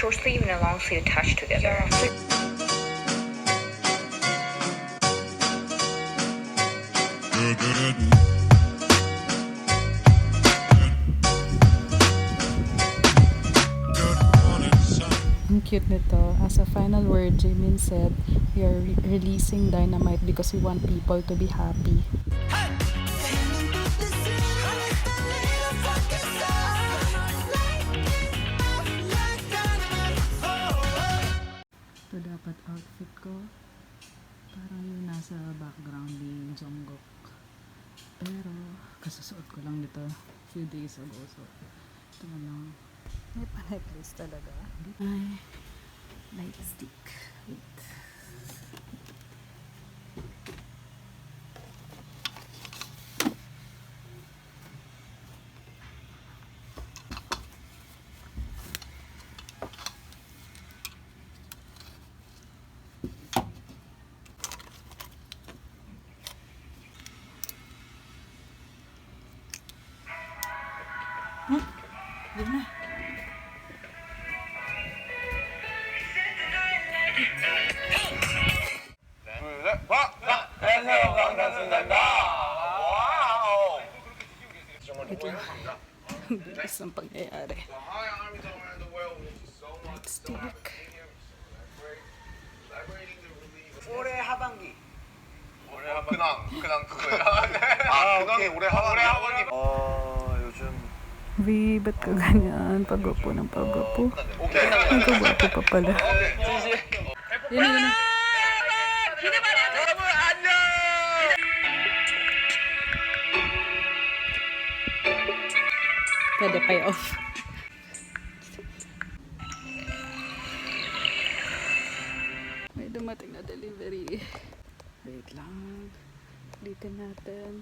short sleeve and a long sleeve attached together. So Ang cute nito. As a final word, Jimin said, we are releasing Dynamite because we want people to be happy. Ito dapat outfit ko. Parang yung nasa background ni Jungkook. Pero, kasusuot ko lang dito few days ago. So, ito na lang. May pa-necklace talaga. Ay, light stick. Wait. Yun na. Wait lang. Ang bilis ng pangyayari. Light stick. 올해 하반기. 그냥 그거야. 아, 오케이. 올해 하반기. 요즘 Vi, ba't ka ganyan? Pagwapo ng pagwapo. Ang pagwapo pa pala. Yun na, yun na. 여러분 안녕. Pwede pay off. May dumating na delivery. Wait lang. Ulitin natin.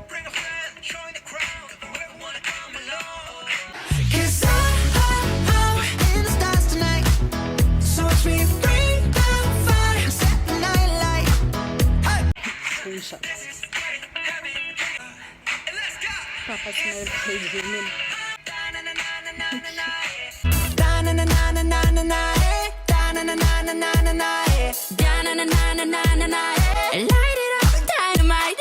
Bring a friend, join the crowd. Whoever wanna come along. 'Cause I'm in the stars tonight. So watch me bring the fire, set the night light. Screenshots. Tapos may kay Jimin. Light it up, dynamite.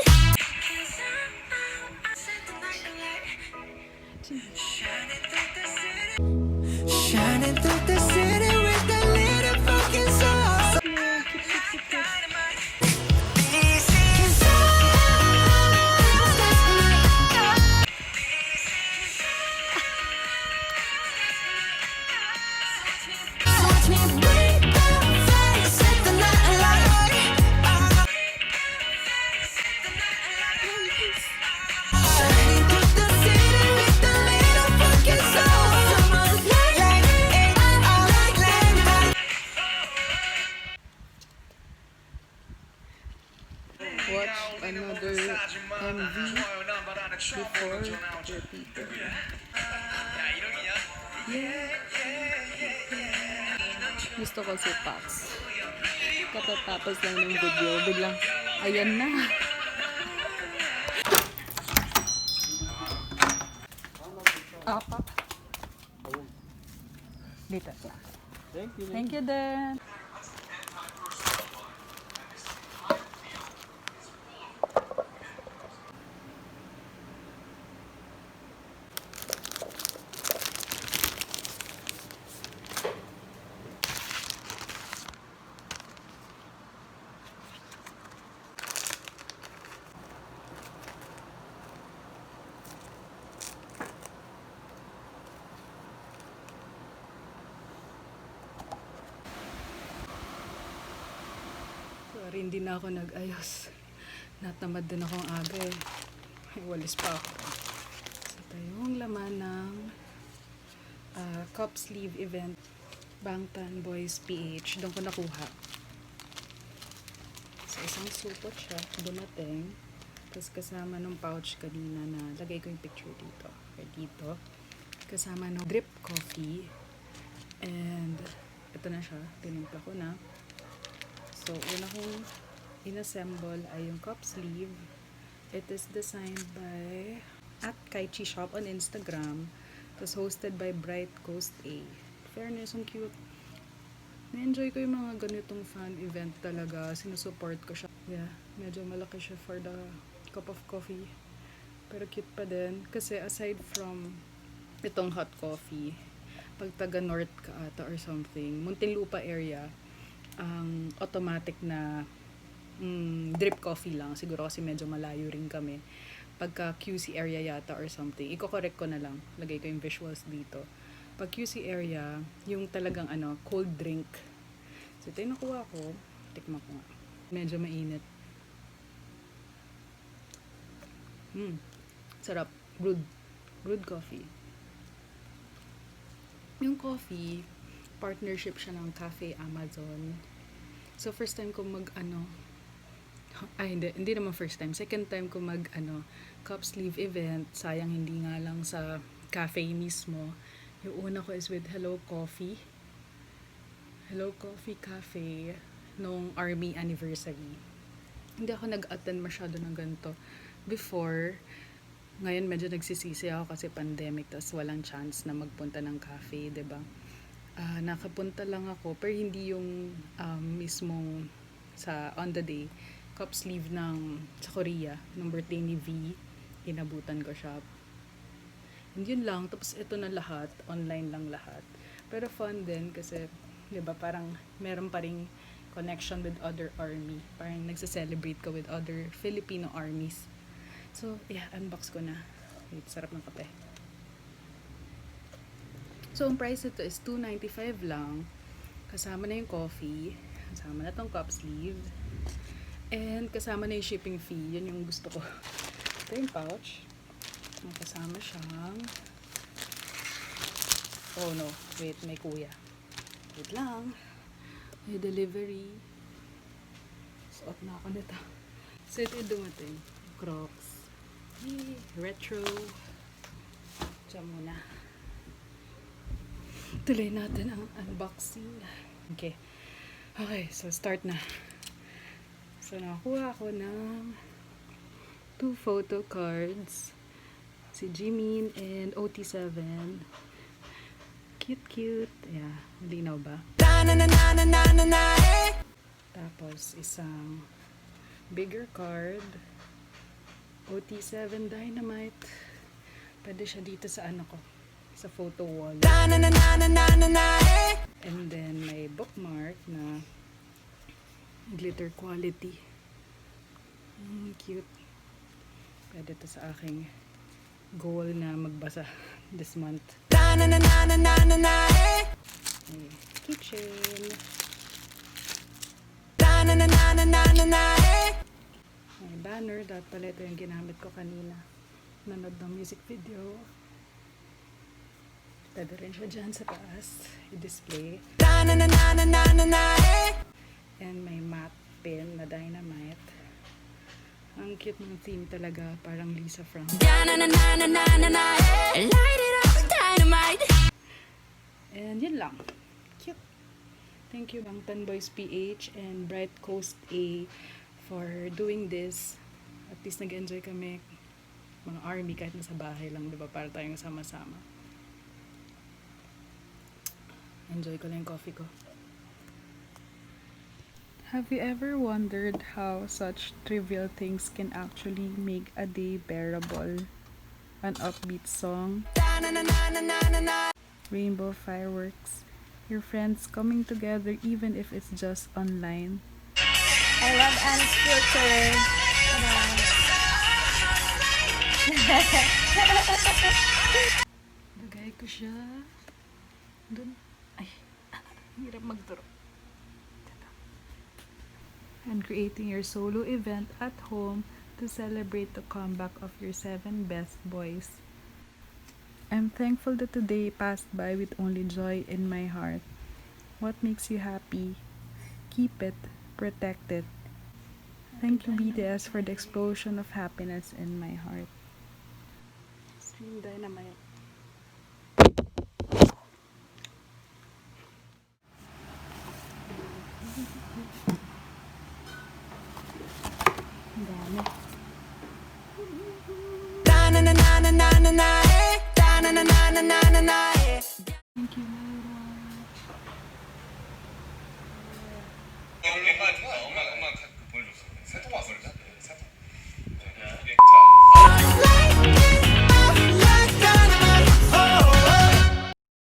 Shining through the city with that little fucking soul. Watch me bring the fire, set the night alight. Shining through the city with that little fucking soul. Light it up like lamplight. Watch another MV before your people. Gusto ko si Pax. Katatapos lang ng video, biglang, ayan na. Apa? Dito na. Thank you, Dan. Sorry, hindi na ako nag-ayos. Natamad din akong aga eh. May walis pa ako. So, ito yung laman ng cup sleeve event. Bangtan Boys PH. Doon ko nakuha. So, isang supot siya. Dumating. Tapos kasama ng pouch kanina na lagay ko yung picture dito. Okay, dito. Kasama ng drip coffee. And ito na siya. Tinimpla ko na. So, una kong inassemble ay yung cup sleeve. It is designed by @kaichi shop on Instagram. It was hosted by Bright Coast A. Fairness, ang cute. Na-enjoy ko yung mga ganitong fan event talaga. Sinusupport ko siya. Yeah, medyo malaki siya for the cup of coffee. Pero cute pa din. Kasi aside from itong hot coffee, pag taga north ka ata or something, Muntinlupa area, ang automatic na drip coffee lang. Siguro kasi medyo malayo rin kami. Pagka QC area yata or something, iko-correct ko na lang. Lagay ko yung visuals dito. Pag QC area, yung talagang cold drink. So ito yung nakuha ko. Tikman ko nga. Medyo mainit. Sarap. Brewed coffee. Yung coffee, partnership siya ng Cafe Amazon. So first time ko hindi naman first time. Second time ko cup sleeve event. Sayang hindi nga lang sa cafe mismo. Yung una ko is with Hello Coffee. Hello Coffee Cafe nung Army anniversary. Hindi ako nag-attend masyado ng ganito before. Ngayon medyo nagsisisi ako kasi pandemic, tas walang chance na magpunta ng cafe, 'di ba? Nakapunta lang ako pero hindi yung mismong sa on the day cup sleeve sa Korea ng birthday ni V. Inabutan ko siya. And yun lang, tapos ito na lahat, online lang lahat. Pero fun din kasi, 'di ba, parang meron pa ring connection with other army. Parang nagse-celebrate ka with other Filipino armies. So, yeah, unbox ko na. Wait, sarap ng kape. So, ang price ito is $2.95 lang. Kasama na yung coffee. Kasama na tong cup sleeve. And kasama na yung shipping fee. Yun yung gusto ko. Ito yung pouch. Kasama siyang... Oh no, wait, may kuya. Wait lang. May delivery. Suot na ako nito. So, ito yung dumating. Crocs. Retro. Diyan muna. Tuloy natin ang unboxing. Okay. Okay, so start na. So, nakakuha ako ng 2 photo cards. Si Jimin and OT7. Cute. Yeah, malinaw ba? Tapos, isang bigger card. OT7 Dynamite. Pwede siya dito sa sa photo wall. And then, may bookmark na glitter quality. Cute. Pwede to sa aking goal na magbasa this month. Kitchen. May banner. Dapat pala ito yung ginamit ko kanina. Nanood ng music video. Pwede rin siya dyan sa taas. I-display. And may matte pen na Dynamite. Ang cute ng theme talaga. Parang Lisa Frank. And yun lang. Cute. Thank you Bangtan Boys PH and Bright Coast A for doing this. At least nag-enjoy kami. Mga army kahit nasa bahay lang, diba? Para tayong sama-sama. Enjoy ko lang yung coffee ko. Have you ever wondered how such trivial things can actually make a day bearable? An upbeat song, rainbow fireworks, your friends coming together even if it's just online. I love Anne's filter. Lagay ko siya dun. Ay, hirap magturo. And creating your solo event at home to celebrate the comeback of your 7 best boys. I'm thankful that today passed by with only joy in my heart. What makes you happy? Keep it, protect it. Thank you BTS for the explosion of happiness in my heart. Stream Dynamite.